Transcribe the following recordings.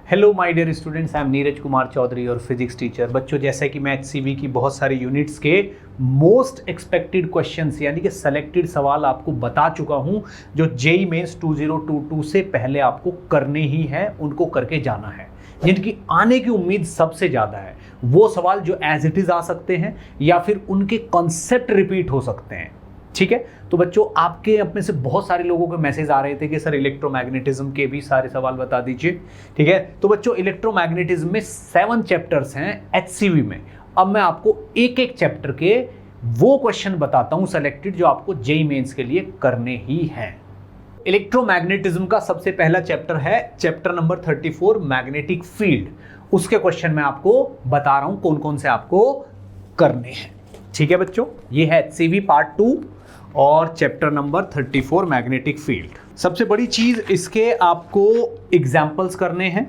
Hello my dear students, I am Neeraj Kumar Chaudhary और physics teacher. बच्चों, जैसे कि मैं एचसीवी की बहुत सारे यूनिट्स के मोस्ट एक्सपेक्टेड क्वेश्चंस यानी कि सेलेक्टेड सवाल आपको बता चुका हूं, जो जेईई मेंस 2022 से पहले आपको करने ही है, उनको करके जाना है, जिनकी आने की उम्मीद सबसे ज़्यादा है। वो सवाल जो एज इट इज़ आ सकते हैं या फिर उनके कॉन्सेप्ट रिपीट हो सकते हैं। ठीक है, तो बच्चों आपके अपने से बहुत सारे लोगों के मैसेज आ रहे थे कि सर इलेक्ट्रोमैग्नेटिज्म के भी सारे सवाल बता दीजिए। ठीक है, तो बच्चों इलेक्ट्रोमैग्नेटिज्म में 7 चैप्टर्स हैं एचसीवी में। अब मैं आपको एक एक चैप्टर के वो क्वेश्चन बताता हूं सेलेक्टेड, जो आपको जेईई मेंस के लिए करने ही हैं। इलेक्ट्रोमैग्नेटिज्म का सबसे पहला चैप्टर है चैप्टर नंबर 34 मैग्नेटिक फील्ड। उसके क्वेश्चन मैं आपको बता रहा हूं कौन कौन से आपको करने हैं। ठीक है बच्चों, ये है एचसीवी पार्ट 2 और चैप्टर नंबर 34 मैग्नेटिक फील्ड। सबसे बड़ी चीज इसके आपको एग्जाम्पल्स करने हैं।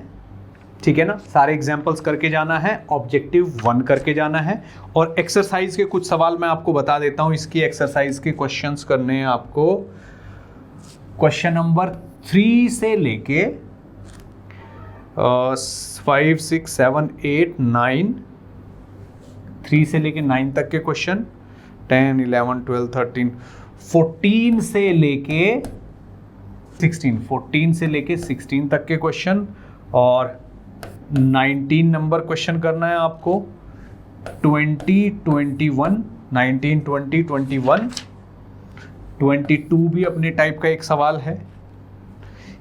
ठीक है ना, सारे एग्जाम्पल्स करके जाना है, ऑब्जेक्टिव 1 करके जाना है। और एक्सरसाइज के कुछ सवाल मैं आपको बता देता हूं। इसकी एक्सरसाइज के क्वेश्चंस करने हैं आपको। क्वेश्चन नंबर 3 से लेके 5, 6, 7, 8, 9, 3 से लेके 9 तक के क्वेश्चन, 10, 11, 12, 13, 14 से लेके 16, 14 से लेके 16 तक के क्वेश्चन। और 19 नंबर क्वेश्चन करना है आपको। 20, 21, 19, 20, 21, 22 भी अपने टाइप का एक सवाल है।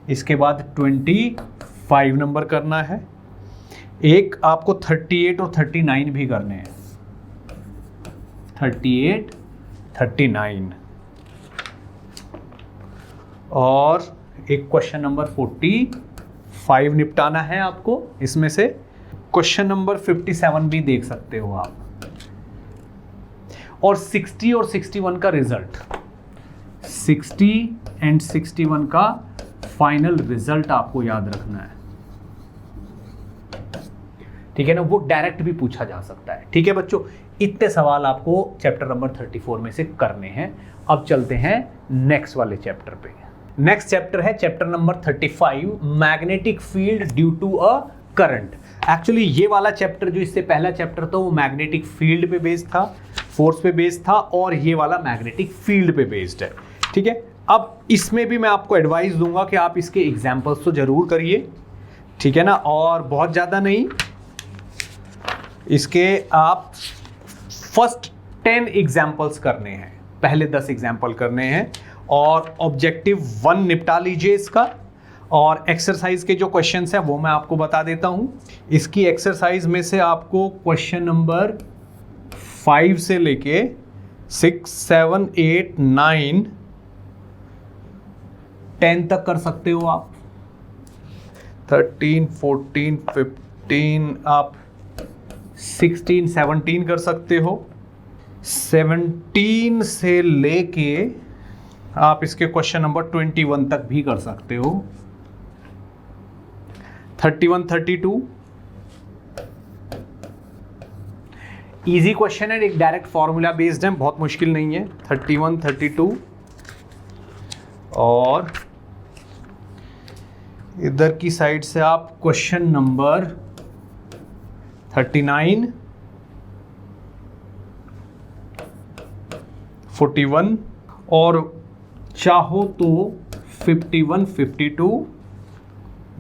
इसके बाद 25 नंबर करना है। एक आपको 38 और 39 भी करने हैं। 38, 39 और एक क्वेश्चन नंबर 45 निपटाना है आपको। इसमें से क्वेश्चन नंबर 57 भी देख सकते हो आप। और 60 और 61 का रिजल्ट, 60 एंड 61 का फाइनल रिजल्ट आपको याद रखना है। ठीक है ना, वो डायरेक्ट भी पूछा जा सकता है। ठीक है बच्चों, इतने सवाल आपको चैप्टर नंबर 34 में से करने हैं। अब चलते हैं नेक्स्ट वाले चैप्टर पे। नेक्स्ट चैप्टर है chapter number 35 magnetic field due to a current. Actually ये वाला चैप्टर जो इससे पहला चैप्टर था वो मैग्नेटिक फील्ड पे बेस्ड था, फोर्स पे बेस्ड था, और ये वाला मैग्नेटिक फील्ड पे बेस्ड है। ठीक है, अब इसमें भी मैं आपको एडवाइस दूंगा कि आप इसके एग्जाम्पल्स तो जरूर करिए। ठीक है ना, और बहुत ज़्यादा नहीं, इसके आप फर्स्ट 10 एग्जाम्पल्स करने हैं, पहले 10 एग्जाम्पल करने हैं। और ऑब्जेक्टिव 1 निपटा लीजिए इसका। और एक्सरसाइज के जो क्वेश्चंस हैं वो मैं आपको बता देता हूं। इसकी एक्सरसाइज में से आपको क्वेश्चन नंबर 5 से लेके 6, 7, 8, 9, 10 तक कर सकते हो आप। 13, 14, 15 आप 16, 17 कर सकते हो। 17 से लेके आप इसके क्वेश्चन नंबर 21 तक भी कर सकते हो। 31, 32 इजी क्वेश्चन है, एक डायरेक्ट फॉर्मूला बेस्ड है, बहुत मुश्किल नहीं है। 31, 32 और इधर की साइड से आप क्वेश्चन नंबर 39, 41 और चाहो तो 51, 52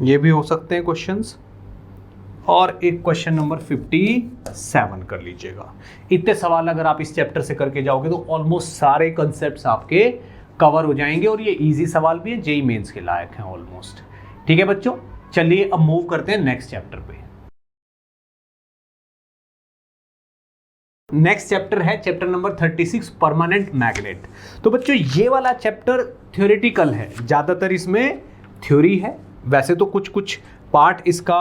ये भी हो सकते हैं क्वेश्चंस। और एक क्वेश्चन नंबर 57 कर लीजिएगा। इतने सवाल अगर आप इस चैप्टर से करके जाओगे तो ऑलमोस्ट सारे कंसेप्ट्स आपके कवर हो जाएंगे। और ये इजी सवाल भी है, जेईई मेंस के लायक हैं ऑलमोस्ट। ठीक है बच्चों, चलिए अब मूव करते हैं नेक्स्ट चैप्टर पे। नेक्स्ट चैप्टर है चैप्टर नंबर 36 परमानेंट मैग्नेट। तो बच्चों ये वाला चैप्टर थ्योरेटिकल है, ज़्यादातर इसमें थ्योरी है। वैसे तो कुछ कुछ पार्ट इसका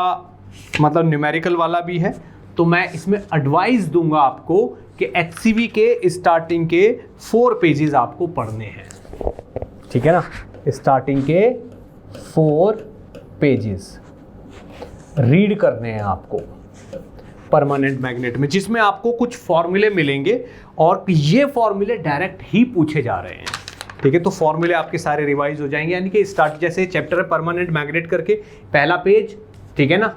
मतलब न्यूमेरिकल वाला भी है। तो मैं इसमें एडवाइस दूंगा आपको कि एचसीवी के स्टार्टिंग के 4 पेजेस आपको पढ़ने हैं। ठीक है ना, स्टार्टिंग के 4 पेजेस रीड करने हैं आपको परमानेंट मैग्नेट में, जिसमें आपको कुछ फॉर्मूले मिलेंगे और ये फॉर्मूले डायरेक्ट ही पूछे जा रहे हैं। ठीक है, तो फॉर्मूले आपके सारे रिवाइज हो जाएंगे। यानी कि स्टार्ट जैसे चैप्टर है परमानेंट मैग्नेट करके, पहला पेज ठीक है ना,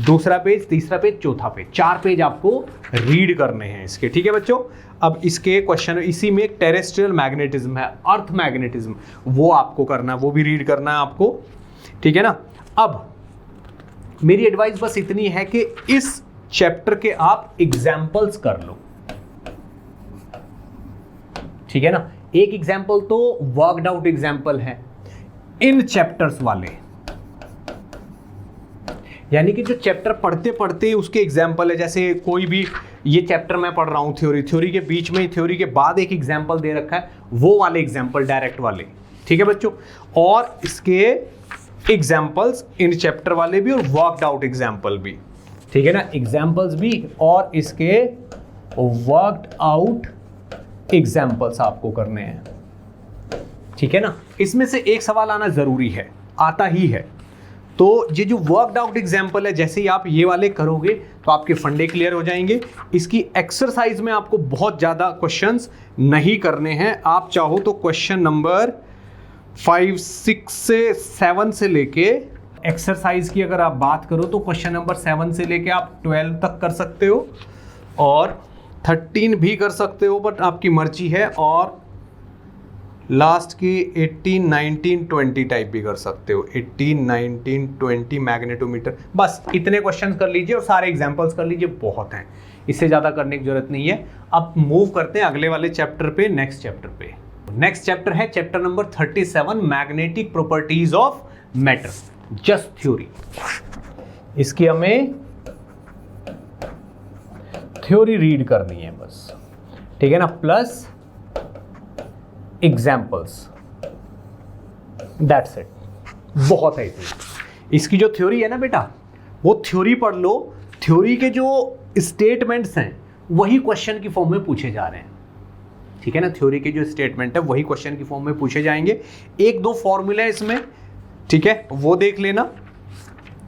दूसरा पेज, तीसरा पेज, चौथा पेज, 4 पेज आपको रीड करने हैं इसके, ठीक है बच्चों। अब इसके क्वेश्चन, इसी में एक टेरेस्ट्रियल मैग्नेटिज्म है, अर्थ मैग्नेटिज्म, वो आपको करना है, वो भी रीड करना है आपको, ठीक है ना। अब मेरी एडवाइस बस इतनी है कि इस चैप्टर के आप एग्जाम्पल्स कर लो, ठीक है ना। एक एग्जाम्पल तो वर्कड आउट एग्जाम्पल है इन चैप्टर्स वाले, यानी कि जो चैप्टर पढ़ते पढ़ते उसके एग्जाम्पल है। जैसे कोई भी ये चैप्टर मैं पढ़ रहा हूं, थ्योरी के बीच में, थ्योरी के बाद एक एग्जाम्पल दे रखा है, वो वाले एग्जाम्पल डायरेक्ट वाले, ठीक है बच्चों। और इसके एग्जाम्पल्स इन चैप्टर वाले भी और वर्कड आउट एग्जाम्पल भी, ठीक है ना, एग्जाम्पल्स भी और इसके वर्कड आउट एग्जाम्पल्स आपको करने हैं, ठीक है ना। इसमें से एक सवाल आना जरूरी है, आता ही है। तो ये जो वर्कड आउट एग्जाम्पल है, जैसे ही आप ये वाले करोगे तो आपके फंडे क्लियर हो जाएंगे। इसकी एक्सरसाइज में आपको बहुत ज़्यादा क्वेश्चंस नहीं करने हैं। आप चाहो तो क्वेश्चन नंबर 5, 6 से 7 से लेके, एक्सरसाइज की अगर आप बात करो तो क्वेश्चन नंबर 7 से लेके आप 12 तक कर सकते हो और 13 भी कर सकते हो, बट आपकी मर्जी है। और लास्ट की 18, 19, 20 टाइप भी कर सकते हो, 18, 19, 20 मैग्नेटोमीटर। बस इतने क्वेश्चन कर लीजिए और सारे एग्जांपल्स कर लीजिए, बहुत हैं, इससे ज़्यादा करने की जरूरत नहीं है। अब मूव करते हैं अगले वाले चैप्टर पे, नेक्स्ट चैप्टर पे। नेक्स्ट चैप्टर है chapter number 37, magnetic properties of matter, just theory. इसकी हमें थ्योरी रीड करनी है बस, ठीक है ना, प्लस एग्जाम्पल्स, दैट्स इट, बहुत है इतनी। इसकी जो थ्योरी है ना बेटा, वो थ्योरी पढ़ लो। थ्योरी के जो स्टेटमेंट्स हैं वही क्वेश्चन की फॉर्म में पूछे जा रहे हैं, ठीक है ना। थ्योरी के जो स्टेटमेंट है वही क्वेश्चन की फॉर्म में पूछे जाएंगे। 1-2 फॉर्मूला है इसमें, ठीक है, वो देख लेना,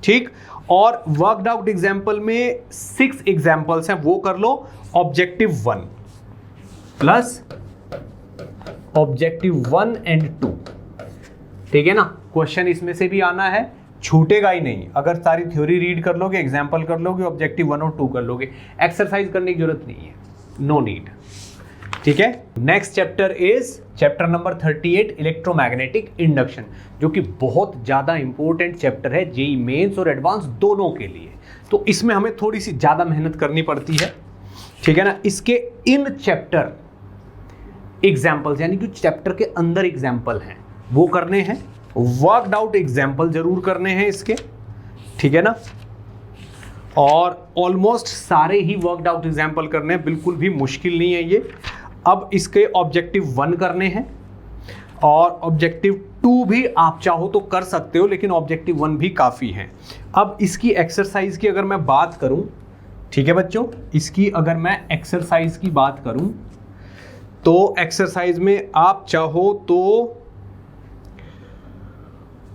ठीक। और वर्कड आउट एग्जाम्पल में 6 एग्जाम्पल्स हैं, वो कर लो। ऑब्जेक्टिव 1 प्लस ऑब्जेक्टिव 1 and 2, ठीक है ना। क्वेश्चन इसमें से भी आना है, छूटेगा ही नहीं। अगर सारी थ्योरी रीड कर लोगे, एग्जाम्पल कर लोगे, ऑब्जेक्टिव 1 और 2 कर लोगे, एक्सरसाइज करने की जरूरत नहीं है, नो नीड, ठीक है। Next chapter is chapter number 38, electromagnetic induction, जो कि बहुत ज़्यादा इंपॉर्टेंट चैप्टर है जेईई मेंस और एडवांस दोनों के लिए। तो इसमें हमें थोड़ी सी ज़्यादा मेहनत करनी पड़ती है, ठीक है ना। इसके इन चैप्टर एग्जाम्पल्स, यानी कि चैप्टर के अंदर एग्जाम्पल हैं, वो करने हैं। वर्कड आउट एग्जाम्पल जरूर करने हैं इसके, ठीक है ना। और ऑलमोस्ट सारे ही वर्कड आउट एग्जाम्पल करने हैं, बिल्कुल भी मुश्किल नहीं है ये। अब इसके ऑब्जेक्टिव 1 करने हैं और ऑब्जेक्टिव 2 भी आप चाहो तो कर सकते हो, लेकिन ऑब्जेक्टिव 1 भी काफ़ी है। अब इसकी एक्सरसाइज की अगर मैं बात करूं, ठीक है बच्चों, इसकी अगर मैं एक्सरसाइज की बात करूं तो एक्सरसाइज में आप चाहो तो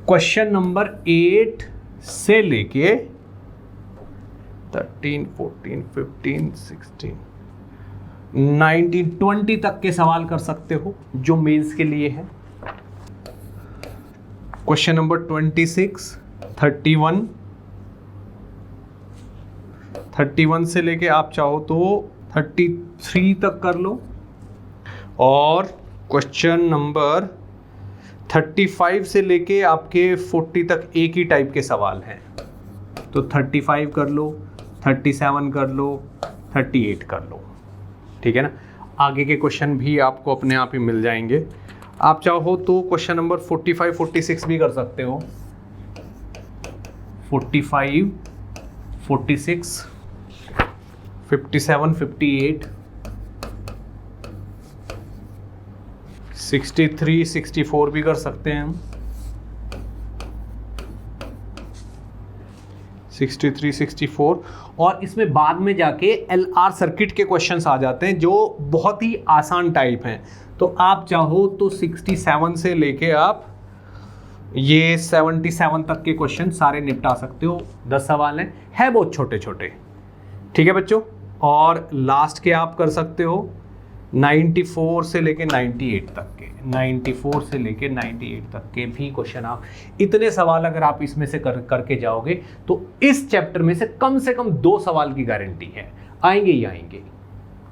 क्वेश्चन नंबर 8 से लेके 13, 14, 15, 16, 19, 20 तक के सवाल कर सकते हो, जो मेंस के लिए है। क्वेश्चन नंबर 26, 31 से लेके आप चाहो तो 33 तक कर लो। और क्वेश्चन नंबर 35 से लेके आपके 40 तक एक ही टाइप के सवाल हैं, तो 35 कर लो, 37 कर लो, 38 कर लो, ठीक है ना। आगे के क्वेश्चन भी आपको अपने आप ही मिल जाएंगे। आप चाहो तो क्वेश्चन नंबर 45, 46 भी कर सकते हो, 45, 46, 57, 58, 63, 64 भी कर सकते हैं हम, 63, 64। और इसमें बाद में जाके LR सर्किट के क्वेश्चंस आ जाते हैं, जो बहुत ही आसान टाइप हैं। तो आप चाहो तो 67 से लेके आप ये 77 तक के क्वेश्चन सारे निपटा सकते हो। 10 सवाल हैं, है बहुत छोटे छोटे, ठीक है बच्चों। और लास्ट के आप कर सकते हो 94 से लेके 98 तक के, 94 से लेके 98 तक के भी क्वेश्चन आप, इतने सवाल अगर आप इसमें से करके जाओगे तो इस चैप्टर में से कम 2 सवाल की गारंटी है, आएंगे ही आएंगे।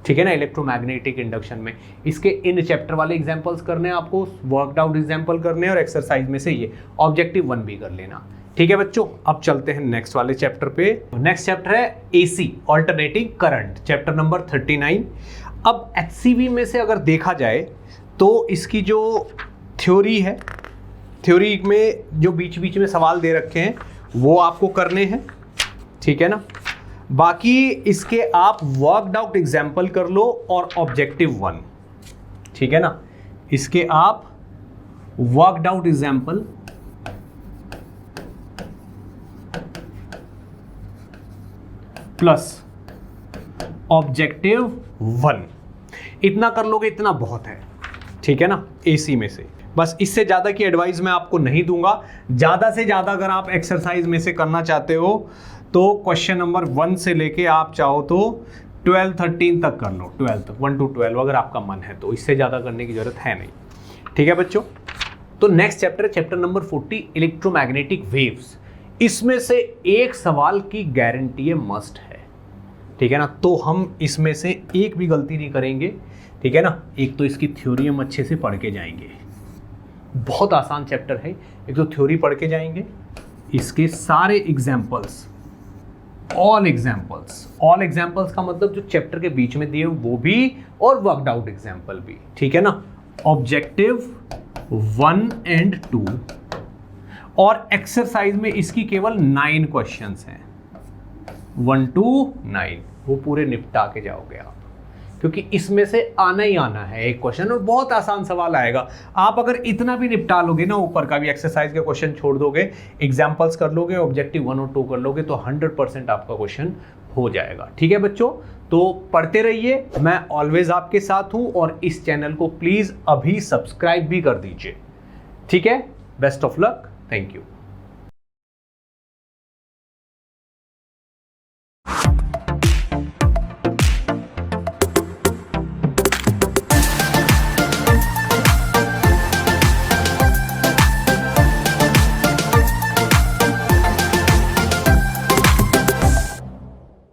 ठीक है ना, इलेक्ट्रोमैग्नेटिक इंडक्शन में इसके इन चैप्टर वाले एग्जांपल्स करने हैं आपको, वर्कड आउट एग्जांपल करने हैं, और एक्सरसाइज में से ये ऑब्जेक्टिव 1 भी कर लेना। ठीक है बच्चों, अब चलते हैं नेक्स्ट वाले चैप्टर पे। नेक्स्ट चैप्टर है AC, alternating current, chapter number 39। अब एचसीवी में से अगर देखा जाए तो इसकी जो थ्योरी है, थ्योरी में जो बीच बीच में सवाल दे रखे हैं वो आपको करने हैं। ठीक है ना, बाकी इसके आप वर्कड आउट एग्जाम्पल कर लो और ऑब्जेक्टिव 1। ठीक है ना, इसके आप worked out example plus objective 1, इतना कर लोगे, इतना बहुत है। ठीक है ना, एसी में से बस, इससे ज़्यादा की एडवाइस मैं आपको नहीं दूंगा। ज़्यादा से ज़्यादा अगर आप एक्सरसाइज में से करना चाहते हो तो क्वेश्चन नंबर 1 से लेके आप चाहो तो 12, 13 तक कर लो, 12 तक, 1 to 12 अगर आपका मन है तो, इससे ज़्यादा करने की ज़रूरत है नहीं। ठीक है बच्चों, तो नेक्स्ट चैप्टर है चैप्टर नंबर 40, इलेक्ट्रोमैग्नेटिक वेव्स। इसमें से एक सवाल की गारंटी है, मस्ट है। ठीक है ना, तो हम इसमें से एक भी गलती नहीं करेंगे। ठीक है ना, एक तो इसकी थ्योरी हम अच्छे से पढ़ के जाएंगे, बहुत आसान चैप्टर है। एक तो थ्योरी पढ़ के जाएंगे, इसके सारे एग्जाम्पल्स, ऑल एग्जाम्पल्स का मतलब जो चैप्टर के बीच में दिए वो भी, और वर्कड आउट एग्जाम्पल भी। ठीक है ना, ऑब्जेक्टिव 1 and 2, और एक्सरसाइज में इसकी केवल 9 क्वेश्चंस हैं, 1 to 9, वो पूरे निपटा के जाओगे आप, क्योंकि इसमें से आना ही आना है एक क्वेश्चन, और बहुत आसान सवाल आएगा। आप अगर इतना भी निपटा लोगे ना, ऊपर का भी एक्सरसाइज के क्वेश्चन छोड़ दोगे, एग्जाम्पल्स कर लोगे, ऑब्जेक्टिव 1 और 2 कर लोगे, तो 100% आपका क्वेश्चन हो जाएगा। ठीक है बच्चों, तो पढ़ते रहिए, मैं ऑलवेज आपके साथ हूं, और इस चैनल को प्लीज अभी सब्सक्राइब भी कर दीजिए। ठीक है, best of luck, thank you.